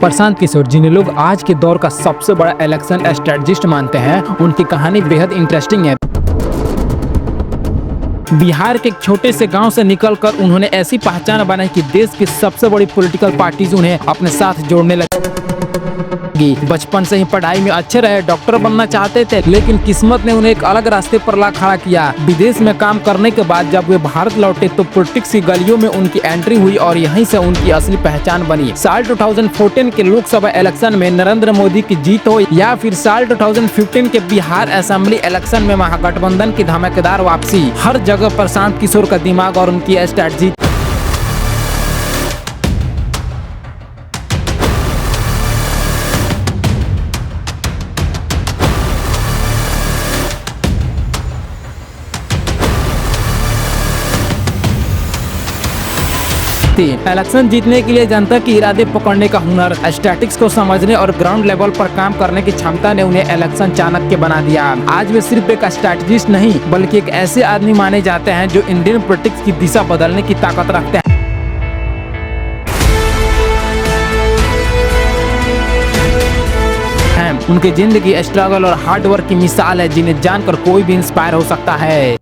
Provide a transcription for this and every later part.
प्रशांत किशोर, जिन्हें लोग आज के दौर का सबसे बड़ा इलेक्शन स्ट्रेटजिस्ट मानते हैं, उनकी कहानी बेहद इंटरेस्टिंग है। बिहार के एक छोटे से गांव से निकलकर उन्होंने ऐसी पहचान बनाई कि देश की सबसे बड़ी पॉलिटिकल पार्टीज उन्हें अपने साथ जोड़ने लगी। बचपन से ही पढ़ाई में अच्छे रहे, डॉक्टर बनना चाहते थे, लेकिन किस्मत ने उन्हें एक अलग रास्ते पर ला खड़ा किया। विदेश में काम करने के बाद जब वे भारत लौटे तो पॉलिटिक्स की गलियों में उनकी एंट्री हुई और यहीं से उनकी असली पहचान बनी। साल 2014 के लोकसभा इलेक्शन में नरेंद्र मोदी की जीत हो या फिर साल 2015 के बिहार असेंबली इलेक्शन में महागठबंधन की धमाकेदार वापसी, हर जगह प्रशांत किशोर का दिमाग और उनकी स्ट्रेटजी इलेक्शन जीतने के लिए जनता की इरादे पकड़ने का हुनर, स्टैटिक्स को समझने और ग्राउंड लेवल पर काम करने की क्षमता ने उन्हें इलेक्शन चाणक्य बना दिया। आज वे सिर्फ एक स्ट्रैटेजिस्ट नहीं बल्कि एक ऐसे आदमी माने जाते हैं जो इंडियन पॉलिटिक्स की दिशा बदलने की ताकत रखते हैं। उनकी जिंदगी स्ट्रगल और हार्ड वर्क की मिसाल है, जिन्हें जानकर कोई भी इंस्पायर हो सकता है।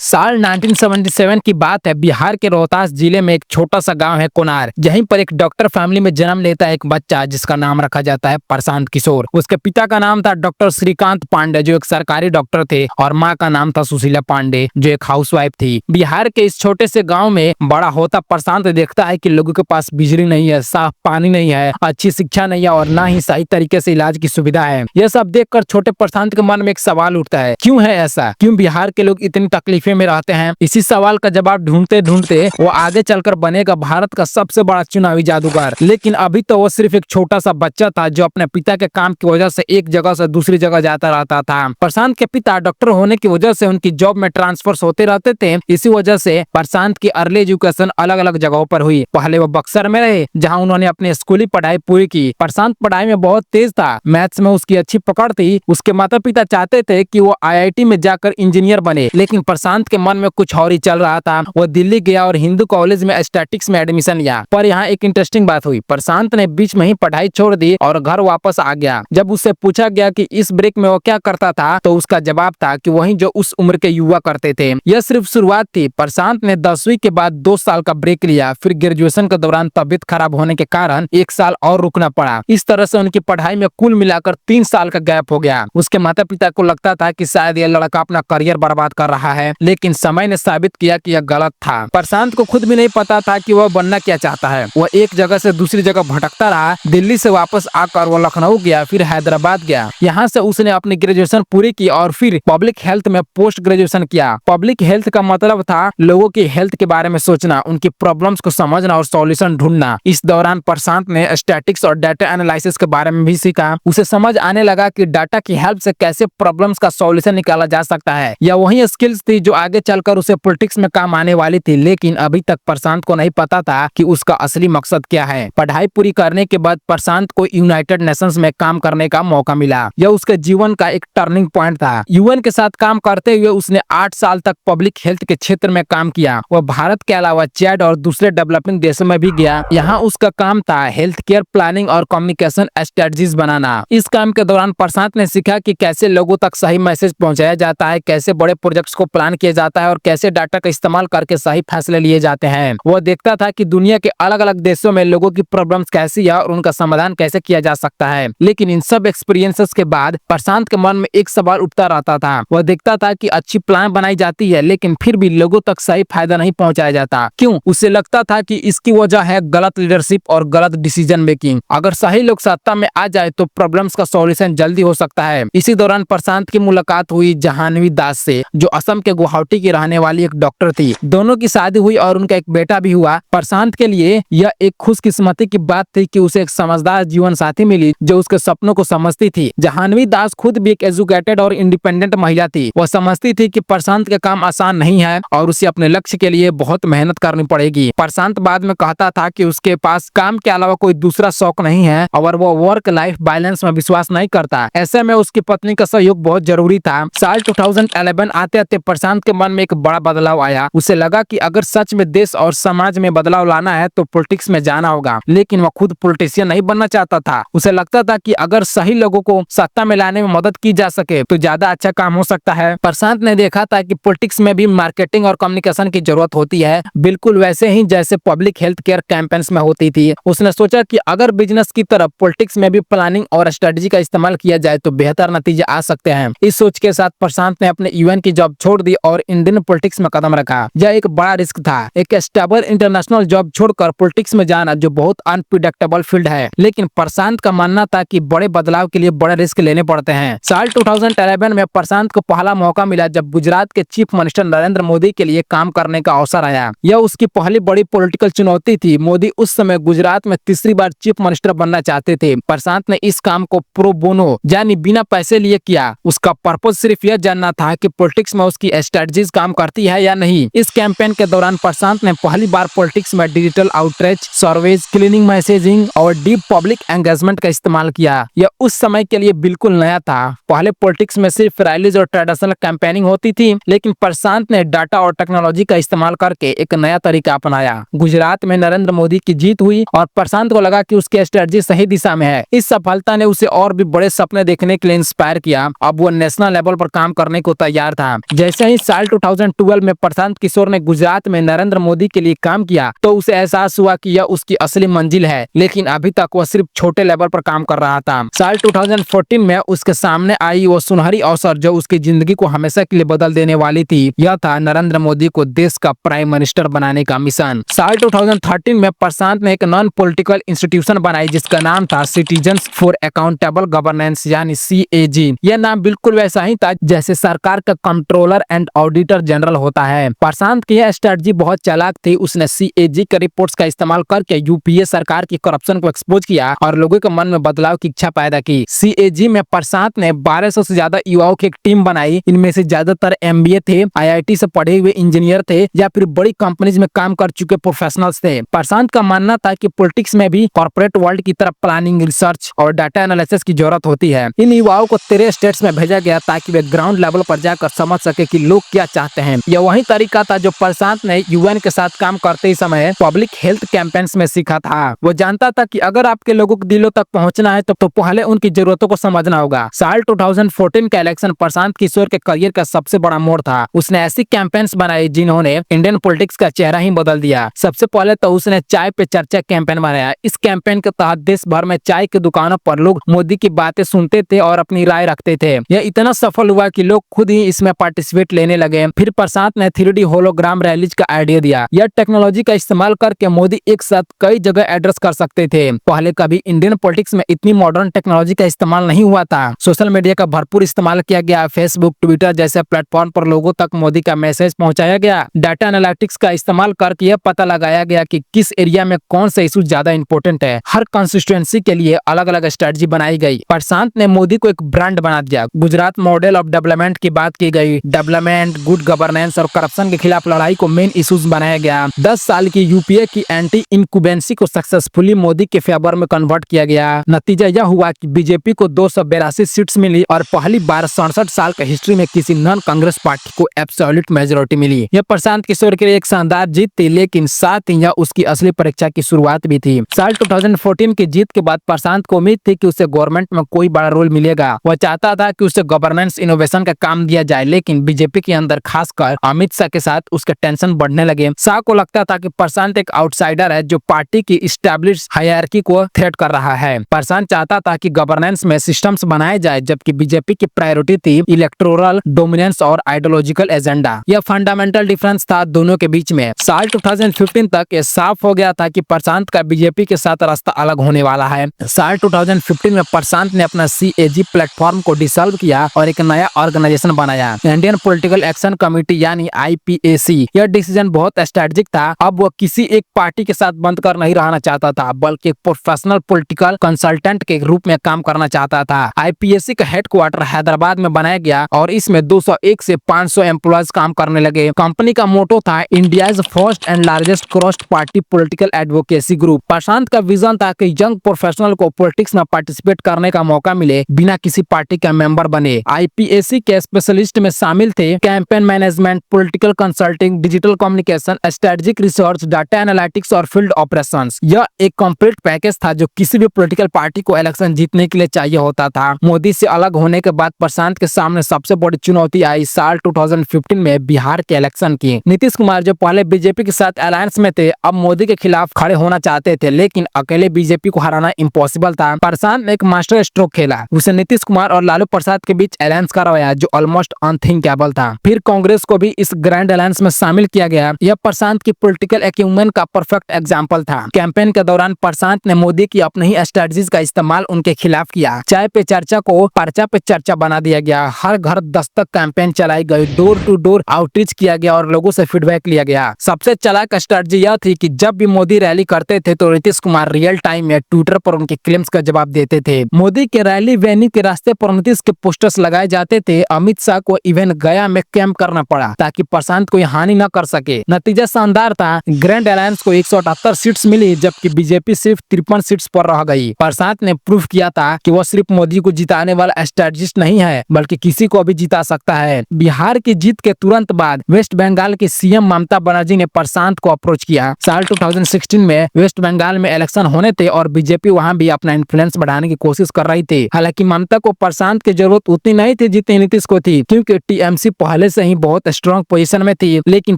साल 1977 की बात है। बिहार के रोहतास जिले में एक छोटा सा गांव है कोनार। यहीं पर एक डॉक्टर फैमिली में जन्म लेता है एक बच्चा जिसका नाम रखा जाता है प्रशांत किशोर। उसके पिता का नाम था डॉक्टर श्रीकांत पांडे जो एक सरकारी डॉक्टर थे और माँ का नाम था सुशीला पांडे जो एक हाउसवाइफ थी। बिहार के इस छोटे से गाँव में बड़ा होता प्रशांत देखता है कि लोगों के पास बिजली नहीं है, साफ पानी नहीं है, अच्छी शिक्षा नहीं है और न ही सही तरीके से इलाज की सुविधा है। यह सब देखकर छोटे प्रशांत के मन में एक सवाल उठता है, क्यों है ऐसा? क्यों बिहार के लोग इतनी तकलीफें में रहते हैं? इसी सवाल का जवाब ढूंढते ढूंढते वो आगे चलकर बनेगा भारत का सबसे बड़ा चुनावी जादूगर। लेकिन अभी तो वो सिर्फ एक छोटा सा बच्चा था जो अपने पिता के काम की वजह से एक जगह से दूसरी जगह जाता रहता था। प्रशांत के पिता डॉक्टर होने की वजह से उनकी जॉब में ट्रांसफर होते रहते थे। इसी वजह से प्रशांत की अर्ली एजुकेशन अलग अलग जगहों पर हुई। पहले वो बक्सर में रहे जहाँ उन्होंने अपनी स्कूली पढ़ाई पूरी की। प्रशांत पढ़ाई में बहुत तेज था, मैथ्स में उसकी अच्छी पकड़ थी। उसके माता पिता चाहते थे कि वो IIT में जाकर इंजीनियर बने, लेकिन प्रशांत के मन में कुछ और ही चल रहा था। वो दिल्ली गया और हिंदू कॉलेज में स्टैटिक्स में एडमिशन लिया। पर यहाँ एक इंटरेस्टिंग बात हुई, प्रशांत ने बीच में ही पढ़ाई छोड़ दी और घर वापस आ गया। जब उससे पूछा गया कि इस ब्रेक में वो क्या करता था तो उसका जवाब था कि वही जो उस उम्र के युवा करते थे। यह सिर्फ शुरुआत थी। प्रशांत ने 10वीं के बाद 2 साल का ब्रेक लिया। फिर ग्रेजुएशन के दौरान तबीयत खराब होने के कारण 1 साल और रुकना पड़ा। इस तरह से उनकी पढ़ाई में कुल मिलाकर 3 साल का गैप हो गया। उसके माता पिता को लगता था कि शायद यह लड़का अपना करियर बर्बाद कर रहा है, लेकिन समय ने साबित किया कि यह गलत था। प्रशांत को खुद भी नहीं पता था कि वह बनना क्या चाहता है। वह एक जगह से दूसरी जगह भटकता रहा। दिल्ली से वापस आकर वह लखनऊ गया, फिर हैदराबाद गया। यहाँ से उसने अपनी ग्रेजुएशन पूरी की और फिर पब्लिक हेल्थ में पोस्ट ग्रेजुएशन किया। पब्लिक हेल्थ का मतलब था लोगों की हेल्थ के बारे में सोचना, उनकी प्रॉब्लम्स को समझना और सॉल्यूशन ढूंढना। इस दौरान प्रशांत ने स्टैटिक्स और डाटा एनालिसिस के बारे में भी सीखा। उसे समझ आने लगा कि डाटा की हेल्प से कैसे प्रॉब्लम्स का सॉल्यूशन निकाला जा सकता है। यह वही स्किल्स थी जो आगे चलकर उसे पॉलिटिक्स में काम आने वाली थी। लेकिन अभी तक प्रशांत को नहीं पता था कि उसका असली मकसद क्या है। पढ़ाई पूरी करने के बाद प्रशांत को यूनाइटेड नेशंस में काम करने का मौका मिला। यह उसके जीवन का एक टर्निंग पॉइंट था। UN के साथ काम करते हुए उसने 8 साल तक पब्लिक हेल्थ के क्षेत्र में काम किया। वह भारत के अलावा चैड और दूसरे डेवलपिंग देशों में भी गया। यहाँ उसका काम था हेल्थ केयर प्लानिंग और कम्युनिकेशन स्ट्रेटजीज बनाना। इस काम के दौरान प्रशांत ने सीखा कि कैसे लोगों तक सही मैसेज पहुंचाया जाता है, कैसे बड़े प्रोजेक्ट्स को प्लान किया जाता है और कैसे डाटा का इस्तेमाल करके सही फैसले लिए जाते हैं। वो देखता था कि दुनिया के अलग अलग देशों में लोगों की प्रॉब्लम्स कैसी है और उनका समाधान कैसे किया जा सकता है। लेकिन इन सब एक्सपीरियंसेस के बाद प्रशांत के मन में एक सवाल उठता रहता था। वह देखता था कि अच्छी प्लान बनाई जाती है लेकिन फिर भी लोगों तक सही फायदा नहीं पहुंचाया जाता। क्यों? उसे लगता था कि इसकी वजह है गलत लीडरशिप और गलत डिसीजन मेकिंग। अगर सही लोग सत्ता में आ जाए तो प्रॉब्लम्स का सॉल्यूशन जल्दी हो सकता है। इसी दौरान प्रशांत की मुलाकात हुई जाह्नवी दास से, जो असम के गुवाहाटी की रहने वाली एक डॉक्टर थी। दोनों की शादी हुई और उनका एक बेटा भी हुआ। प्रशांत के लिए यह एक खुशकिस्मती की बात थी कि उसे एक समझदार जीवन साथी मिली जो उसके सपनों को समझती थी। जाह्नवी दास खुद भी एक एजुकेटेड और इंडिपेंडेंट महिला थी। वह समझती थी कि प्रशांत का काम आसान नहीं है और उसे अपने लक्ष्य के लिए बहुत मेहनत करनी पड़ेगी। प्रशांत बाद में कहता था कि उसके पास काम के अलावा कोई दूसरा शौक नहीं है और वो वर्क लाइफ बैलेंस में विश्वास नहीं करता। ऐसे में उसकी पत्नी का सहयोग बहुत जरूरी था। साल 2011 आते आते प्रशांत के मन में एक बड़ा बदलाव आया। उसे लगा कि अगर सच में देश और समाज में बदलाव लाना है तो पॉलिटिक्स में जाना होगा, लेकिन वह खुद पॉलिटिशियन नहीं बनना चाहता था। उसे लगता था कि अगर सही लोगों को सत्ता में लाने में मदद की जा सके तो ज्यादा अच्छा काम हो सकता है। प्रशांत ने देखा था कि पॉलिटिक्स में भी मार्केटिंग और कम्युनिकेशन की जरूरत होती है, बिल्कुल वैसे ही जैसे पब्लिक हेल्थ केयर कैंपेन्स में होती थी। उसने सोचा कि अगर बिजनेस की तरफ पॉलिटिक्स में भी प्लानिंग और स्ट्रेटजी का इस्तेमाल किया जाए तो बेहतर नतीजे आ सकते हैं। इस सोच के साथ प्रशांत ने अपने यूएन की जॉब छोड़ दी और इंडियन पॉलिटिक्स में कदम रखा। यह एक बड़ा रिस्क था, एक स्टेबल इंटरनेशनल जॉब छोड़कर पॉलिटिक्स में जाना, जो बहुत अनप्रिडिक्टेबल फील्ड है। लेकिन प्रशांत का मानना था कि बड़े बदलाव के लिए बड़े रिस्क लेने पड़ते हैं। साल 2011 में प्रशांत को पहला मौका मिला जब गुजरात के चीफ मिनिस्टर नरेंद्र मोदी के लिए काम करने का अवसर आया। यह उसकी पहली बड़ी पॉलिटिकल चुनौती थी। मोदी उस समय गुजरात में तीसरी बार चीफ मिनिस्टर बनना चाहते थे। प्रशांत ने इस काम को प्रो बोनो यानी बिना पैसे लिए किया। उसका पर्पस सिर्फ यह जानना था कि पॉलिटिक्स में उसकी स्ट्रेटजीज काम करती है या नहीं। इस कैंपेन के दौरान प्रशांत ने पहली बार पॉलिटिक्स में digital outreach, surveys, cleaning messaging और डीप पब्लिक एंगेजमेंट का इस्तेमाल किया। यह उस समय के लिए बिल्कुल नया था। पहले पॉलिटिक्स में सिर्फ रैलीज और ट्रेडिशनल कैंपेनिंग होती थी, लेकिन प्रशांत ने डाटा और टेक्नोलॉजी का इस्तेमाल करके एक नया तरीका अपनाया। गुजरात में नरेंद्र मोदी की जीत हुई और प्रशांत को लगा कि उसकी स्ट्रेटजी सही दिशा में है। इस सफलता ने उसे और भी बड़े सपने देखने के लिए इंस्पायर किया। अब वो नेशनल लेवल पर काम करने को तैयार था। जैसे ही साल 2012 में प्रशांत किशोर ने गुजरात में नरेंद्र मोदी के लिए काम किया तो उसे एहसास हुआ कि यह उसकी असली मंजिल है, लेकिन अभी तक वह सिर्फ छोटे लेवल पर काम कर रहा था। साल 2014 में उसके सामने आई वो सुनहरी अवसर जो उसकी जिंदगी को हमेशा के लिए बदल देने वाली थी। यह था नरेंद्र मोदी को देश का प्राइम मिनिस्टर बनाने का मिशन। साल 2013 में प्रशांत ने एक नॉन पॉलिटिकल इंस्टीट्यूशन बनाई जिसका नाम था सिटीजन्स फॉर अकाउंटेबल गवर्नेंस यानी CAG। यह नाम बिल्कुल वैसा ही था जैसे सरकार का कंट्रोलर एंड ऑडिटर जनरल होता है। प्रशांत की यह स्ट्रेटजी बहुत चालाक थी। उसने CAG के रिपोर्ट्स का इस्तेमाल करके यूपीए सरकार की करप्शन को एक्सपोज किया और लोगों के मन में बदलाव की इच्छा पैदा की। CAG में प्रशांत ने 1200 से ज्यादा युवाओं की एक टीम बनाई। इनमें से ज्यादातर MBA थे, IIT से पढ़े हुए इंजीनियर थे या फिर बड़ी कंपनीज में काम कर चुके प्रोफेशनल्स थे। प्रशांत का मानना था कि पॉलिटिक्स में भी कॉर्पोरेट वर्ल्ड की तरफ प्लानिंग, रिसर्च और डाटा एनालिसिस की जरूरत होती है। इन युवाओं को 13 स्टेट्स में भेजा गया ताकि वे ग्राउंड लेवल पर जाकर समझ सके कि लोग क्या चाहते हैं। यह वही तरीका था जो प्रशांत ने यूएन के साथ काम करते ही समय पब्लिक हेल्थ कैंपेन्स में सीखा था। वो जानता था कि अगर आपके लोगों के दिलों तक पहुंचना है तो पहले उनकी जरूरतों को समझना होगा। साल 2014 का इलेक्शन प्रशांत किशोर के करियर का सबसे बड़ा मोड़ था। उसने ऐसी कैंपेन्स बनाई जिन्होंने इंडियन पॉलिटिक्स का चेहरा ही बदल दिया। सबसे पहले तो उसने चाय पे चर्चा कैंपेन बनाया। इस कैंपेन के तहत देश भर में चाय की दुकानों पर लोग मोदी की बातें सुनते थे और अपनी राय रखते थे। यह इतना सफल हुआ कि लोग खुद ही इसमें पार्टिसिपेट लेने लगे। फिर प्रशांत ने 3D होलोग्राम रैलीज का आइडिया दिया। यह टेक्नोलॉजी का इस्तेमाल करके मोदी एक साथ कई जगह एड्रेस कर सकते थे। पहले कभी इंडियन पॉलिटिक्स में इतनी मॉडर्न टेक्नोलॉजी का इस्तेमाल नहीं हुआ था। सोशल मीडिया का भरपूर इस्तेमाल किया गया। फेसबुक, ट्विटर जैसे प्लेटफॉर्म पर लोगों तक मोदी का मैसेज पहुंचाया गया। डाटा एनालिटिक्स का इस्तेमाल करके यह पता लगाया गया कि किस एरिया में कौन सा इशू ज्यादा इंपॉर्टेंट है। हर कंस्टिट्यूएंसी के लिए अलग अलग स्ट्रेटजी बनाई गई। प्रशांत ने मोदी को एक ब्रांड बना दिया। गुजरात मॉडल ऑफ डेवलपमेंट की बात की गई। डेवलपमेंट, गुड गवर्नेंस और करप्शन के खिलाफ लड़ाई को मेन इश्यूज बनाया गया। 10 साल की यूपीए की एंटी इनकुबेंसी को सक्सेसफुली मोदी के फेवर में कन्वर्ट किया गया। नतीजा यह हुआ कि बीजेपी को 282 सीट्स मिली और पहली बार 67 साल की हिस्ट्री में किसी नॉन कांग्रेस पार्टी को एब्सोल्यूट मेजोरिटी मिली। यह प्रशांत किशोर के लिए एक शानदार जीत थी, लेकिन साथ ही यह उसकी असली परीक्षा की शुरुआत भी थी। साल 2014 की जीत के बाद प्रशांत को उम्मीद थी कि उसे गवर्नमेंट में कोई बड़ा रोल मिलेगा। वह चाहता था कि उसे गवर्नेंस इनोवेशन का काम दिया जाए, लेकिन बीजेपी के अंदर खासकर अमित शाह के साथ उसके टेंशन बढ़ने लगे। शाह को लगता था कि प्रशांत एक आउटसाइडर है जो पार्टी की एस्टैब्लिश्ड हायरार्की को थ्रेट कर रहा है। प्रशांत चाहता था कि गवर्नेंस में सिस्टम्स बनाए जाए, जबकि बीजेपी की प्रायोरिटी थी इलेक्टोरल डोमिनेंस और आइडियोलॉजिकल एजेंडा। यह फंडामेंटल डिफरेंस था दोनों के बीच में। साल 2015 तक यह साफ हो गया था कि प्रशांत का बीजेपी के साथ रास्ता अलग होने वाला है। साल 2015 में प्रशांत ने अपना CAG प्लेटफॉर्म को डिसॉल्व किया और एक नया ऑर्गेनाइजेशन बनाया, इंडियन पॉलिटिकल एक्शन कमेटी यानी IPAC। यह डिसीजन बहुत स्ट्रेटेजिक था। अब वो किसी एक पार्टी के साथ बंद कर नहीं रहना चाहता था, बल्कि एक प्रोफेशनल पॉलिटिकल कंसल्टेंट के रूप में काम करना चाहता था। IPAC का हेडक्वार्टर हैदराबाद में बनाया गया और इसमें 201 से 500 एम्प्लॉयज काम करने लगे। कंपनी का मोटो था India's first and largest cross party political advocacy group. Prashant का विजन था कि यंग प्रोफेशनल को पॉलिटिक्स में पार्टिसिपेट करने का मौका मिले बिना किसी पार्टी का मेंबर बने। IPAC के स्पेशलिस्ट में शामिल थे cam campaign management, political consulting, digital communication, strategic research, data analytics और फील्ड ऑपरेशंस। यह एक कंप्लीट पैकेज था जो किसी भी पॉलिटिकल पार्टी को इलेक्शन जीतने के लिए चाहिए होता था। मोदी से अलग होने के बाद प्रशांत के सामने सबसे बड़ी चुनौती आई साल 2015 में बिहार के इलेक्शन की। नीतीश कुमार जो पहले बीजेपी के साथ अलायंस में थे, अब मोदी के खिलाफ खड़े होना चाहते थे, लेकिन अकेले बीजेपी को हराना इम्पॉसिबल था। प्रशांत ने एक मास्टर स्ट्रोक खेला। उसे नीतीश कुमार और लालू प्रसाद के बीच अलायंस करवाया जो ऑलमोस्ट अनथिंकेबल था। फिर कांग्रेस को भी इस ग्रैंड अलायंस में शामिल किया गया। यह प्रशांत की पॉलिटिकल एक्यूमेंट का परफेक्ट एग्जाम्पल था। कैंपेन के दौरान प्रशांत ने मोदी की अपनी ही स्ट्रेटजीज का इस्तेमाल उनके खिलाफ किया। चाय पे चर्चा को पर्चा पे चर्चा बना दिया गया। हर घर दस्तक कैंपेन चलाई गई, डोर टू डोर आउटरीच किया गया और लोगों से फीडबैक लिया गया। सबसे चालाक स्ट्रेटजी यह थी कि जब भी मोदी रैली करते थे तो नीतीश कुमार रियल टाइम में ट्विटर पर उनके क्लेम्स का जवाब देते थे। मोदी के रैली वेन्यू के रास्ते पर नीतीश के पोस्टर्स लगाए जाते थे। अमित शाह को इवन गया में कैंप करना पड़ा ताकि प्रशांत कोई हानि न कर सके। नतीजा शानदार था। ग्रैंड अलायंस को 178 सीट्स मिली जबकि बीजेपी सिर्फ 53 सीट्स पर रह गई। प्रशांत ने प्रूव किया था कि वह सिर्फ मोदी को जिताने वाला स्ट्रेटजिस्ट नहीं है बल्कि किसी को भी जिता सकता है। बिहार की जीत के तुरंत बाद वेस्ट बंगाल की सीएम ममता बनर्जी ने प्रशांत को अप्रोच किया। साल 2016 में वेस्ट बंगाल में इलेक्शन होने थे और बीजेपी वहां भी अपना इन्फ्लुएंस बढ़ाने की कोशिश कर रही थी। हालांकि ममता को प्रशांत की जरूरत उतनी नहीं थी जितनी नीतीश को थी, क्योंकि टीएमसी पहले से ही बहुत स्ट्रॉन्ग पोजीशन में थी। लेकिन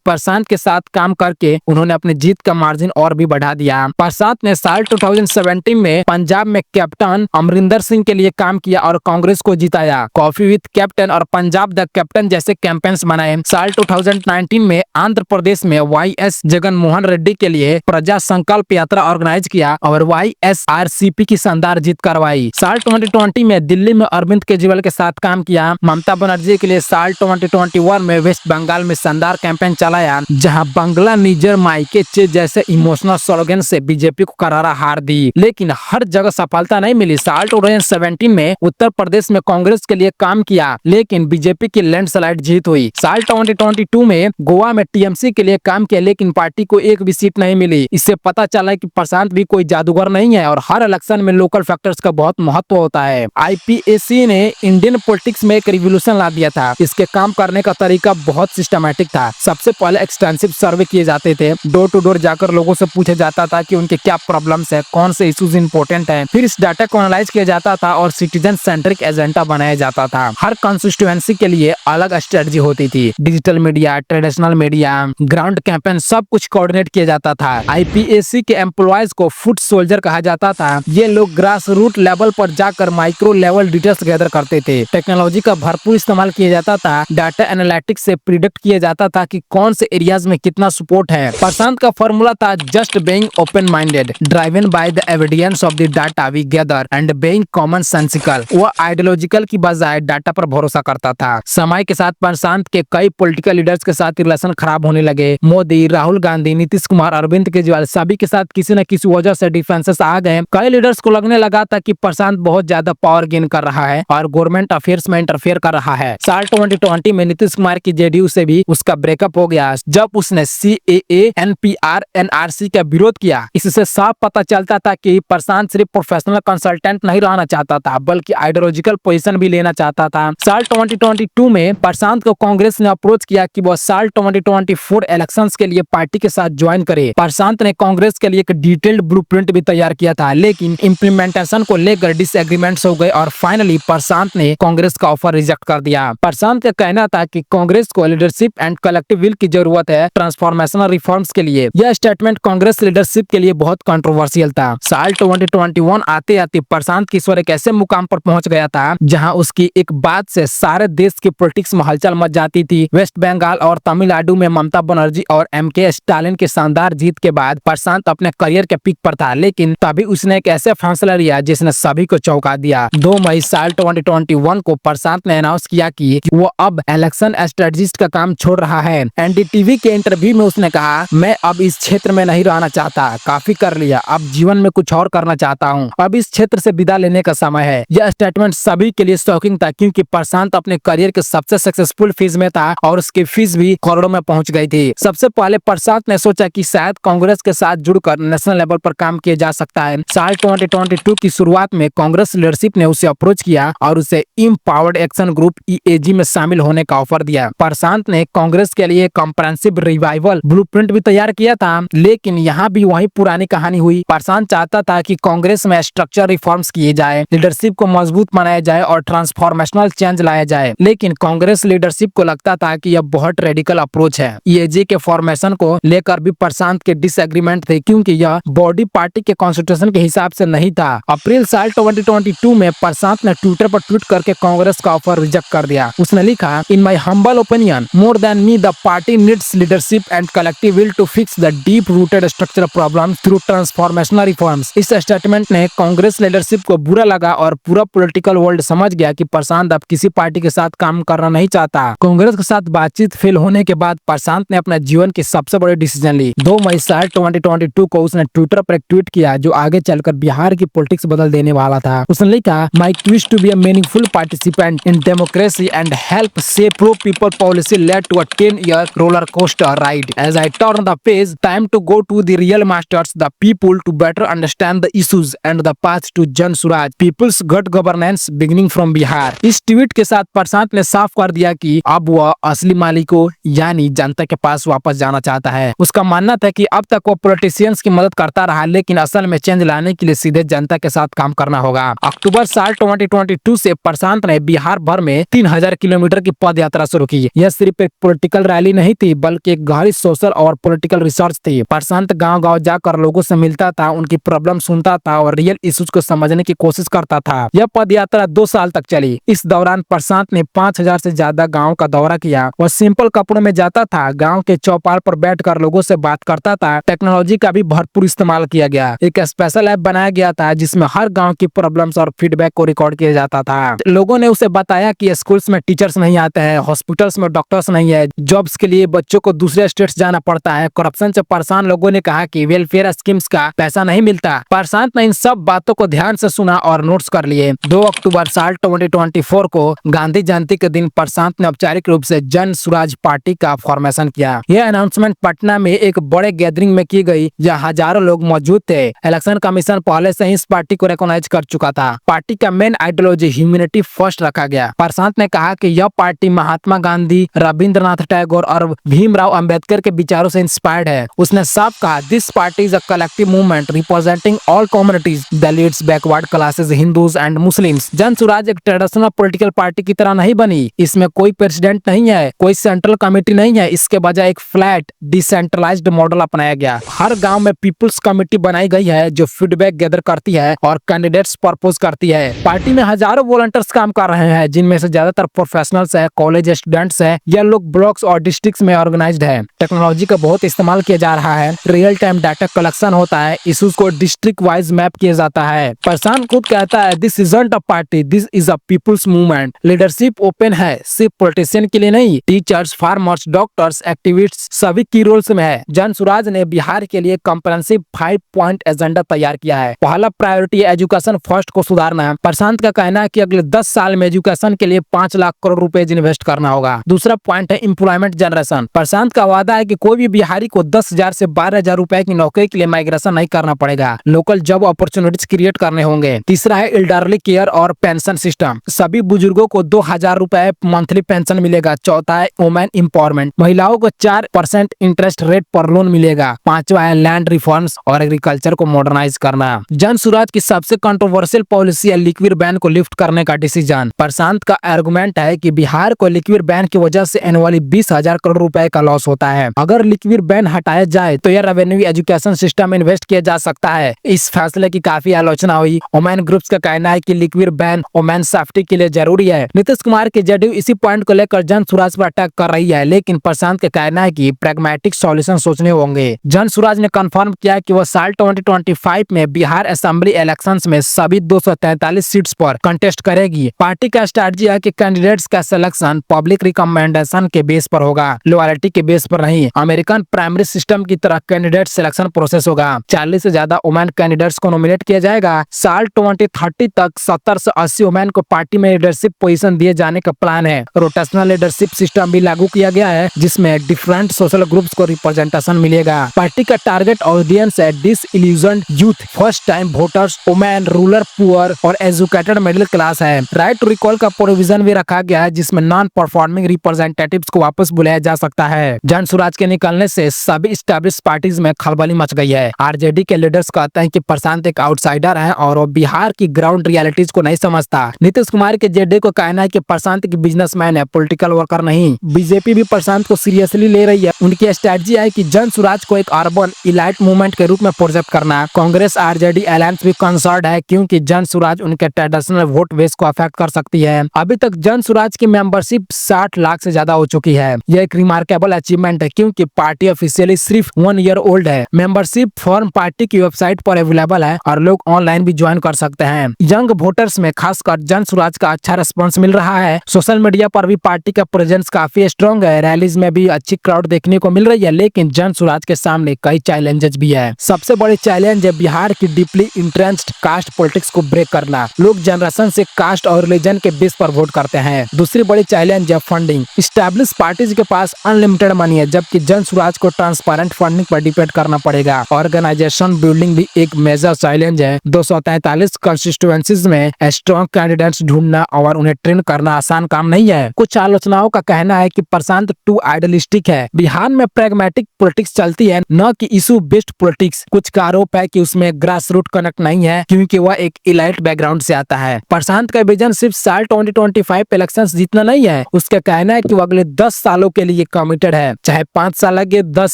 प्रशांत के साथ काम करके उन्होंने अपनी जीत का मार्जिन और भी बढ़ा दिया। प्रशांत ने साल 2017 में पंजाब में कैप्टन अमरिंदर सिंह के लिए काम किया और कांग्रेस को जिताया। कॉफी विद कैप्टन और पंजाब द कैप्टन जैसे कैंपेन्स बनाए। साल 2019 में आंध्र प्रदेश में वाईएस जगन मोहन रेड्डी के लिए प्रजा संकल्प यात्रा ऑर्गेनाइज किया और वाईएसआरसीपी की शानदार जीत करवाई। साल 2020 में दिल्ली में अरविंद केजरीवाल के साथ काम किया। ममता बनर्जी के लिए साल 2021 में वेस्ट बंगाल में शानदार कैंपेन चलाया, जहां बंगला निजर मायके चे जैसे इमोशनल स्लोगन से बीजेपी को करारा हार दी। लेकिन हर जगह सफलता नहीं मिली। साल 2017 में उत्तर प्रदेश में कांग्रेस के लिए काम किया, लेकिन बीजेपी की लैंडस्लाइड जीत हुई। साल 2022 में गोवा में टीएमसी के लिए काम किया, लेकिन पार्टी को एक भी सीट नहीं मिली। इससे पता चला कि प्रशांत भी कोई जादूगर नहीं है और हर इलेक्शन में लोकल फैक्टर्स का बहुत महत्व होता है। आईपीएसी ने इंडियन पॉलिटिक्स में एक रिवॉल्यूशन ला दिया था। इसके काम करने का तरीका बहुत सिस्टमैटिक था। सबसे पहले एक्सटेंसिव सर्वे किए जाते थे। डोर टू डोर जाकर लोगों से पूछा जाता था कि उनके क्या प्रॉब्लम्स है, कौन से इश्यूज इंपॉर्टेंट हैं। फिर इस डाटा को एनालाइज किया जाता था और सिटीजन सेंट्रिक एजेंडा बनाया जाता था। हर कंस्टिट्यूएंसी के लिए अलग स्ट्रेटजी होती थी। Digital media, traditional media, ground campaign सब कुछ कोऑर्डिनेट किया जाता था। आईपीएसी के एम्प्लॉयज को फुट सोल्जर कहा जाता था। ये लोग ग्रास रूट लेवल पर जाकर माइक्रो लेवल डिटेल्स गैदर करते थे। टेक्नोलॉजी का भरपूर इस्तेमाल किया जाता था। डाटा एनालिटिक्स से प्रिडिक्ट किया जाता था कि कौन से एरियाज में कितना सपोर्ट है। प्रशांत का फॉर्मूला था just being open minded, driven by the evidence of the data we gather and being commonsensical. वह आइडियोलॉजिकल की बजाय डाटा पर भरोसा करता था। समय के साथ प्रशांत के कई पॉलिटिकल लीडर्स के साथ रिलेशन खराब होने लगे। मोदी, राहुल गांधी, नीतीश कुमार, अरविंद केजरीवाल सभी के साथ किसी न किसी वजह से डिफरेंसेस आ गए। कई लीडर्स को लगने लगा था कि प्रशांत बहुत ज्यादा पावर गेन कर रहा है और गवर्नमेंट अफेयर्स में इंटरफेयर कर रहा है। साल 2020 में नीतीश कुमार की जेडीयू से भी उसका ब्रेकअप हो गया जब उसने सीएए, एनपीआर, एनआरसी का विरोध किया। इससे साफ पता चलता था कि प्रशांत सिर्फ प्रोफेशनल कंसल्टेंट नहीं रहना चाहता था बल्कि आइडियोलॉजिकल पोजीशन भी लेना चाहता था। साल 2022 में प्रशांत को कांग्रेस ने अप्रोच किया कि वह साल 2024 इलेक्शंस के लिए पार्टी के साथ ज्वाइन करे। प्रशांत ने कांग्रेस के लिए एक डिटेल्ड ब्लूप्रिंट भी तैयार किया था, लेकिन इम्प्लीमेंटेशन को लेकर डिसएग्रीमेंट्स हो गए और फाइनली प्रशांत ने कांग्रेस का ऑफर रिजेक्ट कर दिया। प्रशांत का कहना था कि कांग्रेस को लीडरशिप एंड कलेक्टिव विल की जरूरत है ट्रांसफॉर्मेशनल रिफॉर्म्स के लिए। यह स्टेटमेंट कांग्रेस लीडरशिप के लिए बहुत कंट्रोवर्शियल था। साल 2021 आते आते प्रशांत किशोर एक ऐसे मुकाम पर पहुंच गया था जहां उसकी एक बात से सारे देश की पॉलिटिक्स में हलचल मच जाती थी। वेस्ट बंगाल और तमिलनाडु में ममता बनर्जी और एमके स्टालिन की शानदार जीत के बाद प्रशांत अपने करियर के पीक पर था, लेकिन तभी उसने एक ऐसे फैसला लिया जिसने सभी को चौंका दिया। 2 मई साल 2021 को प्रशांत ने अनाउंस किया कि वो अब इलेक्शन स्ट्रेटजिस्ट का काम छोड़ रहा है। एनडीटीवी के इंटरव्यू में उसने कहा, मैं अब इस क्षेत्र में नहीं रहना चाहता, काफी कर लिया, अब जीवन में कुछ और करना चाहता हूँ, अब इस क्षेत्र से विदा लेने का समय है। यह स्टेटमेंट सभी के लिए शॉकिंग था क्योंकि प्रशांत अपने करियर के सबसे सक्सेसफुल फेज में था और उसकी फीस भी करोड़ों में पहुंच गई थी। सबसे पहले प्रशांत ने सोचा कि शायद कांग्रेस के साथ जुड़कर नेशनल लेवल पर काम किया जा सकता है। साल 2022 की शुरुआत में कांग्रेस लीडरशिप ने उसे अप्रोच किया और उसे एम्पावर्ड एक्शन ग्रुप ईएजी में शामिल होने का ऑफर दिया। प्रशांत ने कांग्रेस के लिए कॉम्प्रिहेंसिव रिवाइवल ब्लूप्रिंट भी तैयार किया था, लेकिन यहाँ भी वही पुरानी कहानी हुई। प्रशांत चाहता था कि कांग्रेस में स्ट्रक्चर रिफॉर्म्स किए जाए, लीडरशिप को मजबूत बनाया जाए और ट्रांसफॉर्मेशनल चेंज लाया जाए। लेकिन कांग्रेस लीडरशिप को लगता था कि यह बहुत रेडिकल अप्रोच है। ईएजी के फॉर्मेशन को लेकर भी प्रशांत के डिसएग्रीमेंट थे, क्योंकि यह बॉडी पार्टी के कॉन्स्टिट्यूशन के हिसाब से नहीं था। अप्रैल साल 2022 में प्रशांत ने ट्विटर पर ट्वीट करके कांग्रेस का ऑफर रिजेक्ट कर दिया। उसने लिखा, in my humble opinion, more than me the party needs leadership and collective will to fix the deep rooted structural problems through transformational reforms. इस स्टेटमेंट ने कांग्रेस लीडरशिप को बुरा लगा और पूरा पॉलिटिकल वर्ल्ड समझ गया कि प्रशांत अब किसी पार्टी के साथ काम करना नहीं चाहता। कांग्रेस के साथ बातचीत फेल होने के बाद प्रशांत ने अपने जीवन की सबसे बड़ी डिसीजन ली। 2 मई साल 2022 को उसने ट्विटर पर एक ट्वीट किया जो आगे चलकर बिहार की पॉलिटिक्स बदल देने वाला था। उसने लिखा, my wish to be a meaningful participant in democracy and help से pro people policy led to a 10-year roller coaster ride. As I turn the page, time to go to the real masters, the people, to better understand the issues and the path to Jan Suraj, People's Good Governance beginning from Bihar. इस tweet के साथ प्रशांत ने साफ कर दिया कि अब वह असली मालिकों यानी जनता के पास वापस जाना चाहता है। उसका मानना था कि अब तक वो पॉलिटिशियंस की मदद करता रहा, लेकिन असल में चेंज लाने के लिए सीधे जनता के साथ काम करना होगा। अक्टूबर साल 2022 से प्रशांत ने बिहार भर में 3000 किलोमीटर की पद यात्रा शुरू की। यह सिर्फ एक पॉलिटिकल रैली नहीं थी, बल्कि एक गहरी सोशल और पॉलिटिकल रिसर्च थी। प्रशांत गांव-गांव जाकर लोगों से मिलता था, उनकी प्रॉब्लम सुनता था और रियल इश्यूज को समझने की कोशिश करता था। यह पद यात्रा 2 साल तक चली। इस दौरान प्रशांत ने 5000 से ज्यादा गाँव का दौरा किया। वह सिंपल कपड़ों में जाता था, गाँव के चौपाल पर बैठकर लोगों से बात करता था। टेक्नोलॉजी का भी भरपूर इस्तेमाल किया गया। एक स्पेशल ऐप बनाया गया था जिसमें हर गाँव की प्रॉब्लम्स और फीडबैक को रिकॉर्ड किया जाता था। लोगों ने उसे बताया कि स्कूल्स में टीचर्स नहीं आते हैं, हॉस्पिटल्स में डॉक्टर्स नहीं है, जॉब्स के लिए बच्चों को दूसरे स्टेट्स जाना पड़ता है, करप्शन से परेशान लोगों ने कहा कि वेलफेयर स्कीम्स का पैसा नहीं मिलता। प्रशांत ने इन सब बातों को ध्यान से सुना और नोट्स कर लिए। 2 अक्टूबर साल 2024 को गांधी जयंती के दिन प्रशांत ने औपचारिक रूप से जन स्वराज पार्टी का फॉर्मेशन किया। यह अनाउंसमेंट पटना में एक बड़े गैदरिंग में की गई, जहां हजारों लोग मौजूद थे। इलेक्शन कमीशन पहले से ही इस पार्टी को रिकॉग्नाइज कर चुका था। पार्टी का मेन आइडियोलॉजी ह्यूमैनिटी फर्स्ट रखा गया। प्रशांत ने कहा कि यह पार्टी महात्मा गांधी, रविंद्रनाथ टैगोर और भीमराव अंबेडकर के विचारों से इंस्पायर्ड है। उसने साफ कहा, this party is a collective movement representing all communities, Dalits, backward classes, Hindus and Muslims. जन स्वराज एक ट्रेडिशनल पॉलिटिकल पार्टी की तरह नहीं बनी। इसमें कोई प्रेसिडेंट नहीं है, कोई सेंट्रल कमेटी नहीं है। इसके बजाय एक फ्लैट डिसेंट्रलाइज्ड मॉडल अपनाया गया। हर गांव में पीपुल्स कमेटी बनाई गई है जो फीडबैक गैदर करती है और कैंडिडेट्स प्रपोज करती है। पार्टी में हजारों वॉलंटियर्स काम कर रहे हैं, जिनमें से ज्यादातर प्रोफेशनल्स है, कॉलेज स्टूडेंट्स है। यह लोग ब्लॉक्स और डिस्ट्रिक्ट्स में ऑर्गेनाइज्ड है। टेक्नोलॉजी का बहुत इस्तेमाल किया जा रहा है। रियल टाइम डाटा कलेक्शन होता है, इश्यूज को डिस्ट्रिक्ट वाइज मैप किया जाता है। प्रशांत खुद कहता है, this isn't a party, this is a people's movement. Leadership open है, सिर्फ पॉलिटिशियन के लिए नहीं। टीचर्स, फार्मर्स, डॉक्टर्स, एक्टिविस्ट्स सभी की रोल्स में है। जन स्वराज ने बिहार के लिए कॉम्प्रिहेंसिव 5 पॉइंट एजेंडा तैयार किया है। पहला प्रायोरिटी एजुकेशन फर्स्ट को सुधारना है। प्रशांत का कहना है कि अगले 10 साल में एजुकेशन के लिए 5 लाख करोड़ रुपए इन्वेस्ट करना होगा। दूसरा पॉइंट है एम्प्लॉयमेंट जनरेशन। प्रशांत का वादा है कि कोई भी बिहारी को 10,000 से 12,000 रुपए की नौकरी के लिए माइग्रेशन नहीं करना पड़ेगा। लोकल जॉब अपॉर्चुनिटीज क्रिएट करने होंगे। तीसरा है एल्डरली केयर और पेंशन सिस्टम। सभी बुजुर्गों को 2,000 रुपए मंथली पेंशन मिलेगा। चौथा है वुमेन एम्पावरमेंट। महिलाओं को 4% इंटरेस्ट रेट पर लोन मिलेगा। पांचवा है लैंड रिफॉर्म्स और एग्रीकल्चर को मॉडर्नाइज करना। जन स्वराज की सबसे कंट्रोवर्शियल पॉलिसी है लिक्विड बैन को लिफ्ट करने का डिसीजन। प्रशांत का आर्गुमेंट है कि बिहार को लिक्विड बैन की वजह से एनुअली 20,000 करोड़ रुपए का लॉस होता है। अगर लिक्विड बैन हटाया जाए तो यह रेवेन्यू एजुकेशन सिस्टम में इन्वेस्ट किया जा सकता है। इस फैसले की काफी आलोचना हुई। वुमेन ग्रुप्स का कहना है कि लिक्विड बैन वुमेन सेफ्टी के लिए जरूरी है। नीतीश कुमार की जेडीयू इसी पॉइंट को लेकर जन स्वराज पर अटैक कर रही है, लेकिन प्रशांत का कहना है कि प्रैग्मेटिक सॉल्यूशन सोचने होंगे। जन स्वराज ने कंफर्म किया कि वह साल 2025 में बिहार असेंबली इलेक्शंस में सभी 243 सीट्स पर कंटेस्ट करेगी। पार्टी का स्ट्रेटजी है कि कैंडिडेट्स का सिलेक्शन पब्लिक रिकमेंडेशन के बेस पर होगा, लॉयल्टी के बेस पर नहीं। अमेरिकन प्राइमरी सिस्टम की तरह कैंडिडेट सिलेक्शन प्रोसेस होगा। 40 से ज्यादा वुमेन कैंडिडेट्स को नॉमिनेट किया जाएगा। साल 2030 तक 70 से 80 वुमेन को पार्टी में लीडरशिप पोजीशन दिए जाने का प्लान है। रोटेशनल लीडरशिप सिस्टम भी लागू किया गया है, जिसमें डिफरेंट सोशल ग्रुप्स को रिप्रेजेंटेशन मिलेगा। पार्टी का टारगेट ऑडियंस है disillusioned youth, first time voters, women, rural poor और एजुकेटेड मिडिल क्लास है। राइट टू रिकॉल का प्रोविजन भी रखा गया है, जिसमें नॉन परफॉर्मिंग रिप्रेजेंटेटिव्स को वापस बुलाया जा सकता है। जन स्वराज के निकलने से सभी एस्टैब्लिश पार्टीज में खलबली मच गई है। आरजेडी के लीडर्स कहते हैं कि प्रशांत एक आउटसाइडर है और वो बिहार की ग्राउंड रियलिटीज को नहीं समझता। नीतीश कुमार के जेडी को कहना है कि प्रशांत की बिजनेसमैन है, पॉलिटिकल वर्कर नहीं। बीजेपी भी प्रशांत को सीरियसली ले रही है। उनकी स्ट्रेटजी है कि जन स्वराज को एक अर्बन इलाइट मूवमेंट के रूप में प्रोजेक्ट करना। कांग्रेस आरजेडी अलायंस भी कंसर्न है क्योंकि जन स्वराज उनके ट्रेडिशनल वोट बेस को अफेक्ट कर सकती है। अभी तक जन स्वराज की मेंबरशिप 60 लाख से ज्यादा हो चुकी है। यह एक रिमार्केबल अचीवमेंट है क्योंकि पार्टी ऑफिशियली सिर्फ 1 ईयर ओल्ड है। मेंबरशिप फॉर्म पार्टी की वेबसाइट पर अवेलेबल है और लोग ऑनलाइन भी ज्वाइन कर सकते हैं। यंग वोटर्स में खासकर जन स्वराज का अच्छा रिस्पॉन्स मिल रहा है। सोशल मीडिया पर भी पार्टी का प्रेजेंस काफी स्ट्रॉन्ग है। रैलीज में भी अच्छी क्राउड देखने को मिल रही है, लेकिन जन स्वराज के सामने कई चैलेंजेस भी है। सबसे बड़ी चैलेंज है बिहार की डीपली इंट्रेंस्ड कास्ट पॉलिटिक्स को ब्रेक करना। लोग जनरेशन से कास्ट और रिलीजन के बेस पर वोट करते हैं। दूसरी बड़ी चैलेंज है फंडिंग। एस्टैब्लिश पार्टीज के पास अनलिमिटेड मनी है, जबकि जन स्वराज को ट्रांसपेरेंट फंडिंग पर डिपेंड करना पड़ेगा। ऑर्गेनाइजेशन बिल्डिंग भी एक मेजर चैलेंज है। 243 कंस्टिट्यूएंसीज में स्ट्रॉन्ग कैंडिडेट्स ढूंढना और उन्हें ट्रेन करना आसान काम नहीं है। कुछ आलोचनाओं का कहना है कि प्रशांत टू आइडियलिस्टिक है। बिहार में प्रैग्मेटिक पॉलिटिक्स चलती है, न कि इशू बेस्ड पॉलिटिक्स। कुछ का आरोप है कि उसमें ग्रास रूट कनेक्ट नहीं है क्योंकि वह एक इलाइट बैकग्राउंड से आता है। प्रशांत का विजन सिर्फ साल 2025 इलेक्शंस जीतना नहीं है। उसका कहना है कि वो अगले 10 सालों के लिए कमिटेड है, चाहे 5 साल लगे 10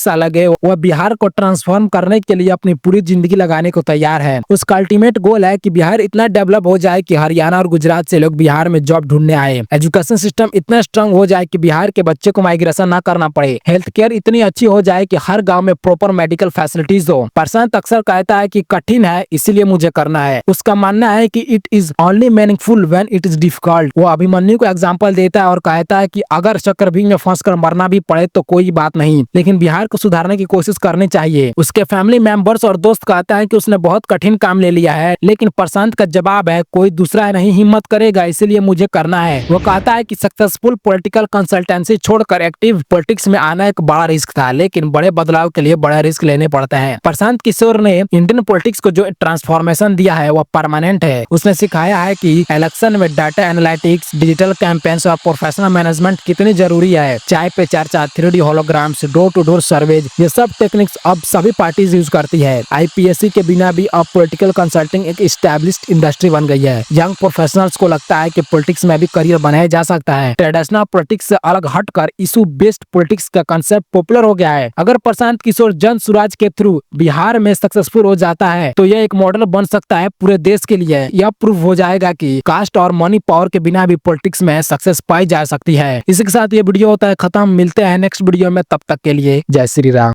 साल लगे। वह बिहार को ट्रांसफॉर्म करने के लिए अपनी पूरी जिंदगी लगाने को तैयार है। उसका अल्टीमेट गोल है कि बिहार इतना डेवलप हो जाए कि हरियाणा और गुजरात से लोग बिहार में जॉब ढूंढने आए। एजुकेशन सिस्टम इतना स्ट्रांग हो जाए कि बिहार के बच्चे को माइग्रेशन ना करना पड़े। हेल्थ केयर इतनी अच्छी हो जाए कि हर गांव में प्रॉपर मेडिकल फैसिलिटीज हो। प्रशांत अक्सर कहता है कि कठिन है इसीलिए मुझे करना है। उसका मानना है कि it is only meaningful when it is difficult. वो अभिमन्यु को एग्जांपल देता है और कहता है कि अगर चक्रव्यूह में फंसकर मरना भी पड़े तो कोई बात नहीं, लेकिन बिहार को सुधारने की कोशिश करनी चाहिए। उसके फैमिली मेंबर्स और दोस्त कहता है कि उसने बहुत कठिन काम ले लिया है, लेकिन प्रशांत का जवाब है कोई दूसरा नहीं हिम्मत करेगा इसलिए मुझे करना है। वो कहता है कि सक्सेसफुल पॉलिटिकल कंसल्टेंसी छोड़कर एक्टिव पॉलिटिक्स में आना एक बड़ा रिस्क था, लेकिन बड़े बदलाव के लिए बड़ा रिस्क लेने पड़ते हैं। प्रशांत किशोर ने इंडियन पॉलिटिक्स को जो ट्रांसफॉर्मेशन दिया है वो परमानेंट है। उसने सिखाया है कि इलेक्शन में डाटा एनालिटिक्स, डिजिटल कैंपेन्स और प्रोफेशनल मैनेजमेंट कितनी जरूरी है। चाय पे चर्चा, 3D holograms, door to door surveys, ये सब टेक्निक्स अब सभी पार्टीज यूज करती है। आईपीएससी के बिना भी अब पॉलिटिकल कंसल्टिंग एक एस्टैब्लिश्ड इंडस्ट्री बन गई है। यंग प्रोफेशनल्स को लगता है कि पॉलिटिक्स में भी करियर बनाया जा सकता है। ट्रेडिशनल पॉलिटिक्स से अलग हटकर इशू बेस्ड पॉलिटिक्स का कंसेप्ट पॉपुलर हो गया है। अगर प्रशांत किशोर जन स्वराज के थ्रू बिहार में सक्सेसफुल हो जाता है तो यह एक मॉडल बन सकता है पूरे देश के लिए। यह प्रूव हो जाएगा कि कास्ट और मनी पावर के बिना भी पॉलिटिक्स में सक्सेस पाई जा सकती है। इसी के साथ ये वीडियो होता है खत्म। मिलते हैं नेक्स्ट वीडियो में, तब तक के लिए जय श्री राम।